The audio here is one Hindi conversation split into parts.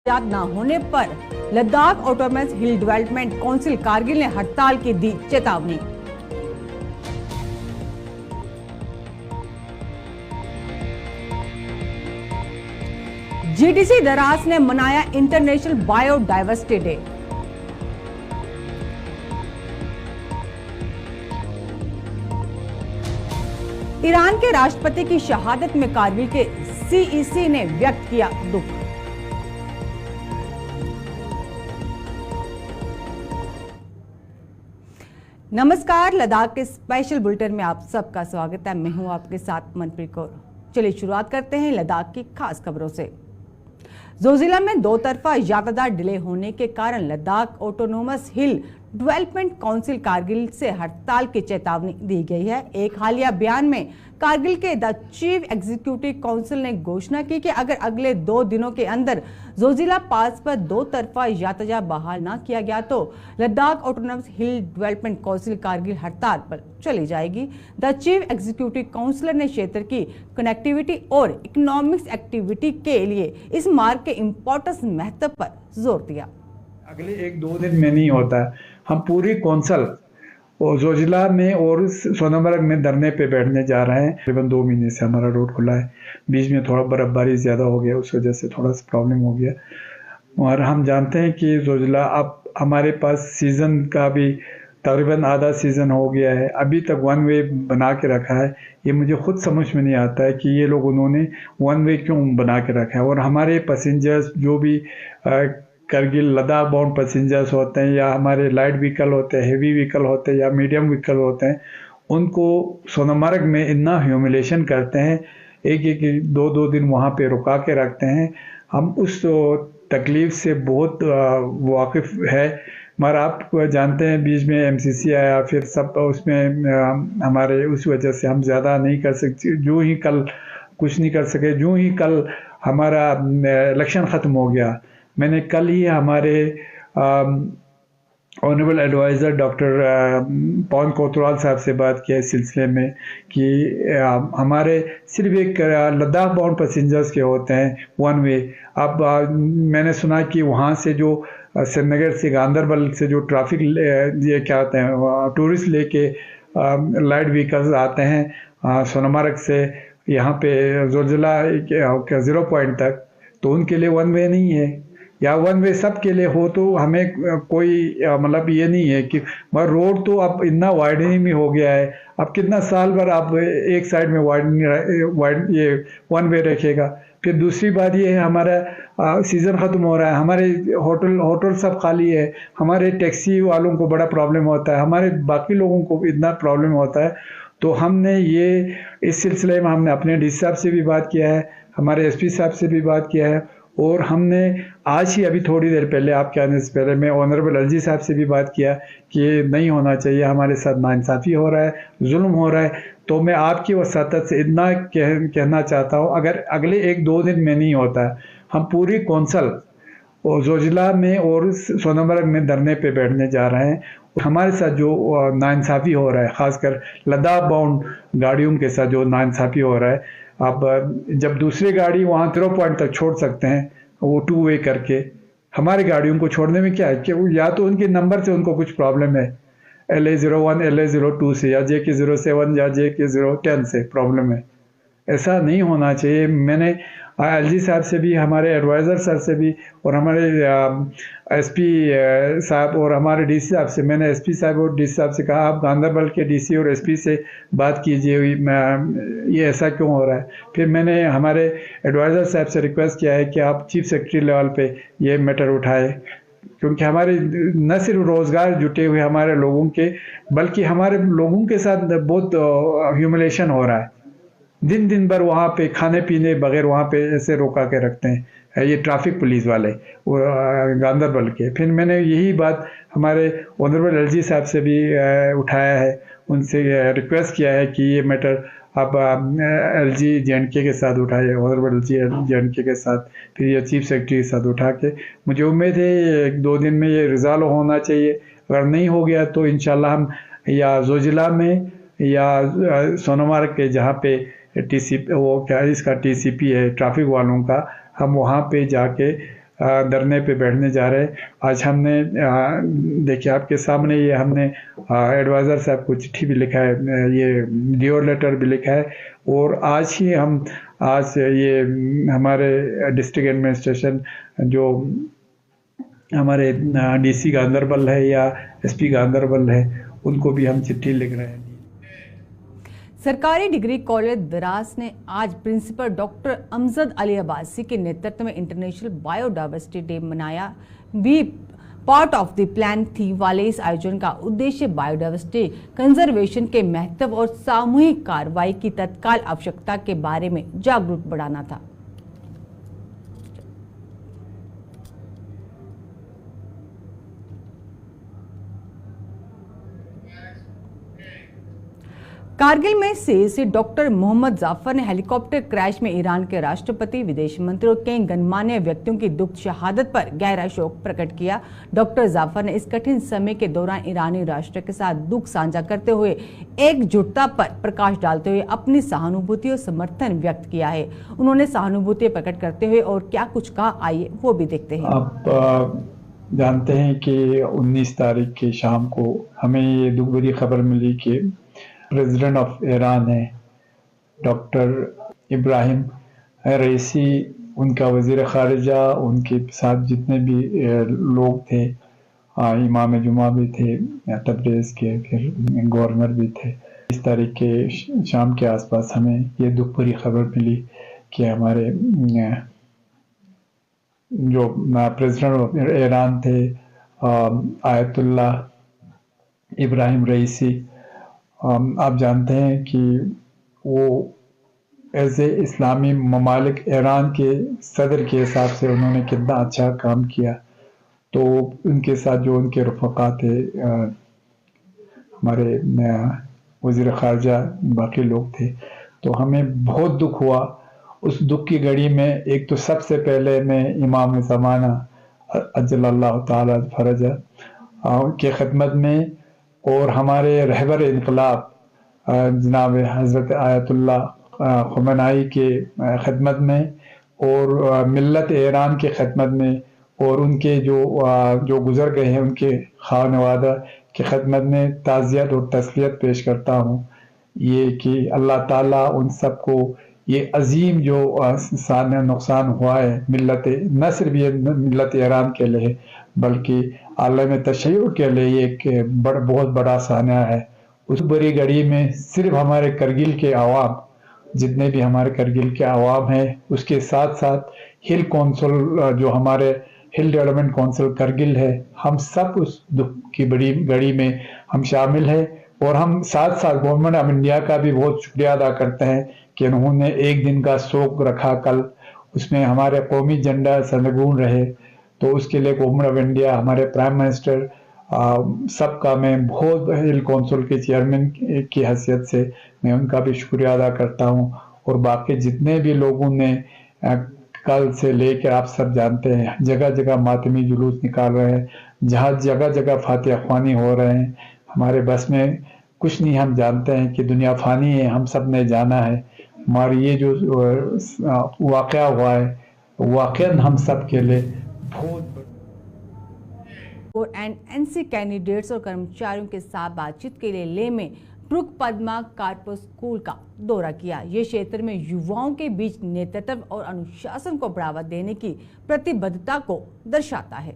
याद न होने पर लद्दाख ऑटोनोमस हिल डेवलपमेंट काउंसिल कारगिल ने हड़ताल की दी चेतावनी। जीडीसी दरास ने मनाया इंटरनेशनल बायोडायवर्सिटी डे। ईरान के राष्ट्रपति की शहादत में कारगिल के सीईसी ने व्यक्त किया दुख। नमस्कार, लद्दाख के स्पेशल बुलेटिन में आप सबका स्वागत है। मैं हूं आपके साथ मनप्रीत कौर। चलिए शुरुआत करते हैं लद्दाख की खास खबरों से। जोजिला में दो तरफा यातायात डिले होने के कारण लद्दाख ऑटोनोमस हिल डेवलपमेंट काउंसिल कारगिल से हड़ताल की चेतावनी दी गई है। एक हालिया बयान में कारगिल के द चीफ एग्जीक्यूटिव काउंसिल ने घोषणा की कि अगर अगले 2 दिनों के अंदर जोजिला पास पर दो तरफा यातायात बहाल न किया गया तो लद्दाख ऑटोनोमस हिल डेवलपमेंट काउंसिल कारगिल हड़ताल पर चली जाएगी। द चीफ एग्जीक्यूटिव काउंसिलर ने क्षेत्र की कनेक्टिविटी और इकोनॉमिक्स एक्टिविटी के लिए इस मार्ग के इम्पोर्टेंस महत्व पर जोर दिया। अगले 1-2 दिन में नहीं होता है। हम पूरी कौंसल और जोजिला में और सोनामर्ग में धरने पे बैठने जा रहे हैं। तकरीबन 2 महीने से हमारा रोड खुला है। बीच में थोड़ा बर्फबारी ज़्यादा हो गया, उस वजह से थोड़ा सा प्रॉब्लम हो गया। और हम जानते हैं कि जोजिला अब हमारे पास सीज़न का भी तकरीबन आधा सीज़न हो गया है। अभी तक 1 वे बना के रखा है। ये मुझे खुद समझ में नहीं आता है कि ये लोग उन्होंने 1 वे क्यों बना के रखा है। और हमारे पैसेंजर्स जो भी करगिल लद्दाख बाउंड पैसेंजर्स होते हैं या हमारे लाइट व्हीकल होते हैं, हेवी व्हीकल होते हैं या मीडियम व्हीकल होते हैं, उनको सोनामर्ग में इतना ह्यूमिलेशन करते हैं। एक 2 दिन वहाँ पे रुका के रखते हैं। हम उस तकलीफ़ से बहुत वाकिफ़ है। मगर आप जानते हैं बीच में एमसीसी आया, फिर सब उसमें हमारे उस वजह से हम ज़्यादा नहीं कर सकते। जो ही कल कुछ नहीं कर सके, जो ही कल हमारा इलेक्शन ख़त्म हो गया, मैंने कल ही हमारे honourable adviser doctor Pawan Kotwal साहब से बात किया इस सिलसिले में कि हमारे सिर्फ एक लद्दाख बाउंड पैसेंजर्स के होते हैं 1 वे। अब मैंने सुना कि वहाँ से जो श्रीनगर से गांदरबल से जो ट्रैफिक ये क्या होते हैं टूरिस्ट लेके लाइट व्हीकल्स आते हैं सोनामर्ग से यहाँ पे जोजिला 0 पॉइंट तक, तो उनके लिए 1 वे नहीं है। या 1 वे सब के लिए हो तो हमें कोई मतलब ये नहीं है कि मगर रोड तो अब इतना वाइडनिंग में हो गया है। अब कितना साल भर आप एक साइड में वाइड ये 1 वे रखेगा। फिर दूसरी बात ये है, हमारा सीज़न ख़त्म हो रहा है, हमारे होटल सब खाली है, हमारे टैक्सी वालों को बड़ा प्रॉब्लम होता है, हमारे बाकी लोगों को इतना प्रॉब्लम होता है। तो हमने ये इस सिलसिले में हमने अपने डी साहब से भी बात किया है, हमारे एसपी साहब से भी बात किया है, और हमने आज ही अभी थोड़ी देर पहले आपके आने से पहले मैं ऑनरेबल एलजी साहब से भी बात किया कि ये नहीं होना चाहिए, हमारे साथ नाइंसाफ़ी हो रहा है, जुल्म हो रहा है। तो मैं आपकी वसातत से इतना कहना चाहता हूँ, अगर अगले 1-2 दिन में नहीं होता है, हम पूरी कौंसल और जोजिला में और सोनामर्ग में धरने पे बैठने जा रहे हैं। हमारे साथ जो नाइंसाफ़ी हो रहा है, ख़ासकर लद्दाख बाउंड गाड़ियों के साथ जो नाइंसाफ़ी हो रहा है, अब जब दूसरी गाड़ी वहाँ 0 पॉइंट तक छोड़ सकते हैं वो 2 वे करके, हमारी गाड़ियों को छोड़ने में क्या है कि या तो उनके नंबर से उनको कुछ प्रॉब्लम है, LA01 LA02 से या JK07 या JK010 से प्रॉब्लम है। ऐसा नहीं होना चाहिए। मैंने एलजी साहब से भी, हमारे एडवाइज़र सर से भी और हमारे एसपी साहब और हमारे डीसी साहब से, मैंने एसपी साहब और डीसी साहब से कहा आप गांदरबल के डीसी और एसपी से बात कीजिए, ये ऐसा क्यों हो रहा है। फिर मैंने हमारे एडवाइज़र साहब से रिक्वेस्ट किया है कि आप चीफ सेक्रेटरी लेवल पे ये मैटर उठाए, क्योंकि हमारे न सिर्फ रोज़गार जुटे हुए हमारे लोगों के, बल्कि हमारे लोगों के साथ बहुत ह्यूमिलेशन हो रहा है। दिन भर वहाँ पे खाने पीने बगैर वहाँ पे ऐसे रोका के रखते हैं ये ट्रैफिक पुलिस वाले गांदरबल के। फिर मैंने यही बात हमारे ऑनरेबल एलजी साहब से भी उठाया है, उनसे रिक्वेस्ट किया है कि ये मैटर आप LG J&K के साथ उठाए, ऑनरेबल LG J&K के साथ, फिर ये चीफ सेक्रेटरी के साथ उठा के, मुझे उम्मीद है 1-2 दिन में ये रिजॉल्व होना चाहिए। अगर नहीं हो गया तो इंशाल्लाह हम या जोजिला में या सोनामर्ग के जहाँ पे TCP वो क्या इसका TCP है ट्रैफिक वालों का, हम वहाँ पे जाके धरने पे बैठने जा रहे हैं। आज हमने देखिए आपके सामने ये हमने एडवाइज़र साहब को चिट्ठी भी लिखा है, ये डिओ लेटर भी लिखा है, और आज ये हमारे डिस्ट्रिक्ट एडमिनिस्ट्रेशन जो हमारे डीसी गांधरबल है या एसपी गांधरबल है, उनको भी हम चिट्ठी लिख रहे हैं। सरकारी डिग्री कॉलेज द्रास ने आज प्रिंसिपल डॉक्टर अमजद अली अब्बासी के नेतृत्व में इंटरनेशनल बायोडाइवर्सिटी डे मनाया। We part of the plan थी वाले इस आयोजन का उद्देश्य बायोडाइवर्सिटी कंजर्वेशन के महत्व और सामूहिक कार्रवाई की तत्काल आवश्यकता के बारे में जागरूक बढ़ाना था। कारगिल में से डॉक्टर मोहम्मद जाफर ने हेलीकॉप्टर क्रैश में ईरान के राष्ट्रपति, विदेश मंत्री और कई गणमान्य व्यक्तियों की दुख शहादत पर गहरा शोक प्रकट किया। डॉक्टर जाफर ने इस कठिन समय के दौरान ईरानी राष्ट्र के साथ दुख साझा करते हुए एकजुटता पर प्रकाश डालते हुए अपनी सहानुभूति और समर्थन व्यक्त किया है। उन्होंने सहानुभूति प्रकट करते हुए और क्या कुछ कहा, आइए वो भी देखते हैं। आप जानते हैं कि 19 तारीख की शाम को हमें ये दुख भरी खबर मिली कि प्रेसिडेंट ऑफ ईरान है डॉक्टर इब्राहिम रईसी, उनका वज़ीर ख़ारिजा, उनके साथ जितने भी लोग थे, इमाम जुमा भी थे तबरेज़ के, फिर गवर्नर भी थे। 20 तारीख के शाम के आसपास हमें ये दुख भरी खबर मिली कि हमारे जो प्रेसिडेंट ऑफ ईरान थे आयतुल्ला इब्राहिम रईसी, आप जानते हैं कि वो ऐसे इस्लामी ममालिक ईरान के सदर के हिसाब से उन्होंने कितना अच्छा काम किया। तो उनके साथ जो उनके रफ़क़ा थे, हमारे वज़ीर ख़ारिजा, बाकी लोग थे, तो हमें बहुत दुख हुआ। उस दुख की घड़ी में एक तो सबसे पहले मैं इमाम ज़माना अज्जलल्लाहु ताला फ़रजा के ख़िदमत में और हमारे रहबर इनकलाब जनाब हज़रत आयतुल्ला ख़ुमैनी के ख़िदमत में और मिल्लत ईरान के ख़िदमत में और उनके जो गुज़र गए हैं उनके खानवादा की खिदमत में ताज़ियत और तस्लियत पेश करता हूँ। ये कि अल्लाह ताला उन सबको ये अजीम जो नुकसान हुआ है मिल्लत, न सिर्फ ये मिल्लत ईरान के लिए बल्कि आलम तशय्युअ के लिए ये एक बहुत बड़ा सान्या है। उस बड़ी घड़ी में सिर्फ हमारे करगिल के अवाम, जितने भी हमारे करगिल के अवाम हैं, उसके साथ साथ हिल कौंसिल, जो हमारे हिल डेवलपमेंट काउंसिल करगिल है, हम सब उस दुख की बड़ी घड़ी में हम शामिल हैं। और हम साथ साथ गवर्नमेंट ऑफ इंडिया का भी बहुत शुक्रिया अदा करते हैं कि उन्होंने एक दिन का शोक रखा कल, उसमें हमारे कौमी झंडा सरनगून रहे। तो उसके लिए गवर्नमेंट ऑफ इंडिया, हमारे प्राइम मिनिस्टर, सबका मैं बहुत हिल काउंसिल के चेयरमैन की हैसियत से मैं उनका भी शुक्रिया अदा करता हूँ। और बाकी जितने भी लोगों ने कल से लेकर, आप सब जानते हैं, जगह जगह मातमी जुलूस निकाल रहे हैं, जहाँ जगह जगह फातिहा ख्वानी हो रहे हैं। हमारे बस में कुछ नहीं, हम जानते हैं कि दुनिया फानी है, हम सब ने जाना है। हमारी ये जो वाक़या हुआ है, वाक़ईन हम सब के लिए बहुत। और एनसी कैंडिडेट्स और कर्मचारियों के साथ बातचीत के लिए लेह में ब्रुक पद्मा कार्पो स्कूल का दौरा किया। ये क्षेत्र में युवाओं के बीच नेतृत्व और अनुशासन को बढ़ावा देने की प्रतिबद्धता को दर्शाता है।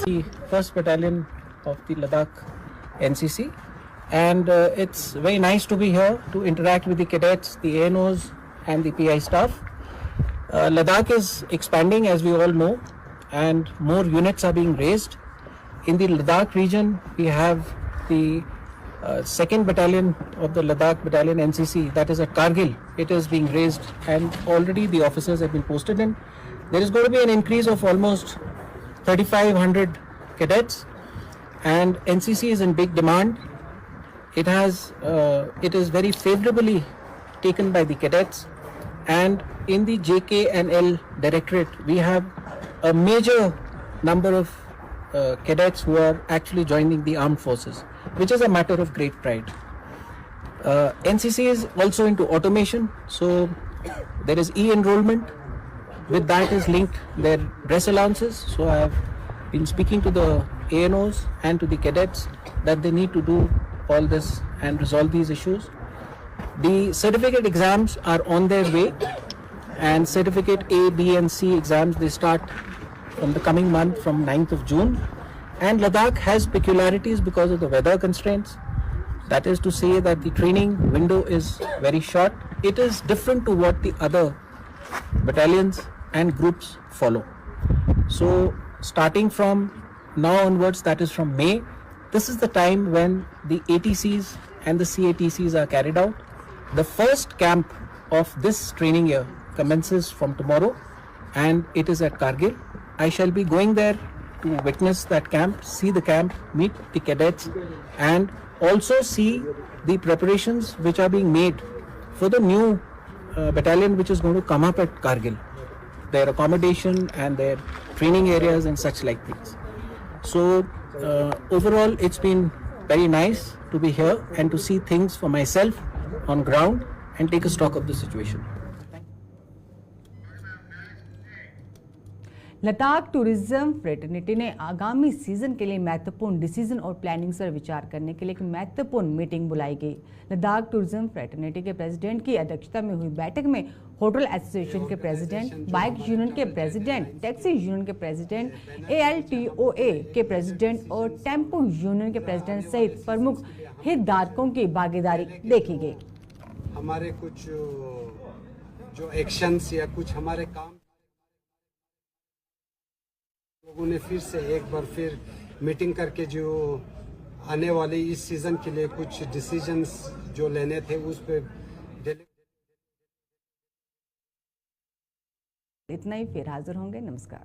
The 1st Battalion of the Ladakh NCC, and it's very nice to be here to interact with the cadets, the ANOs and the PI staff. Ladakh is expanding, as we all know, and more units are being raised. In the Ladakh region, we have the 2nd Battalion of the Ladakh Battalion NCC, that is at Kargil. It is being raised and already the officers have been posted in. There is going to be an increase of almost 3,500 cadets, and NCC is in big demand. It is very favorably taken by the cadets, and in the JKNL directorate we have a major number of cadets who are actually joining the armed forces, which is a matter of great pride. NCC is also into automation, so there is e-enrollment. With that is linked their dress allowances. So I have been speaking to the ANOs and to the cadets that they need to do all this and resolve these issues. The certificate exams are on their way, and certificate A, B and C exams, they start from the coming month from 9th of June. And Ladakh has peculiarities because of the weather constraints. That is to say that the training window is very short. It is different to what the other battalions and groups follow. So starting from now onwards, that is from May, this is the time when the ATCs and the CATCs are carried out. The first camp of this training year commences from tomorrow, and it is at Kargil. I shall be going there to witness that camp, see the camp, meet the cadets, and also see the preparations which are being made for the new battalion which is going to come up at Kargil, their accommodation and their training areas and such like things. So overall it's been very nice to be here and to see things for myself on ground and take a stock of the situation. Ladakh tourism fraternity ने आगामी सीजन के लिए महत्वपूर्ण डिसीजन और प्लानिंग पर विचार करने के लिए एक महत्वपूर्ण मीटिंग बुलाई गई। लद्दाख टूरिज्म फ्रेटर्निटी के प्रेसिडेंट की अध्यक्षता में हुई बैठक में होटल एसोसिएशन के प्रेसिडेंट, बाइक यूनियन के प्रेसिडेंट, टैक्सी यूनियन के प्रेसिडेंट, ALTOA के प्रेसिडेंट और टेम्पो यूनियन के प्रेसिडेंट सहित प्रमुख हितधारकों की भागीदारी देखी गई। हमारे कुछ जो एक्शंस या कुछ हमारे काम लोगों ने फिर से एक बार फिर मीटिंग करके जो आने वाली इस सीजन के लिए कुछ डिसीजंस जो लेने थे उस पे इतना ही, फिर हाजिर होंगे। नमस्कार।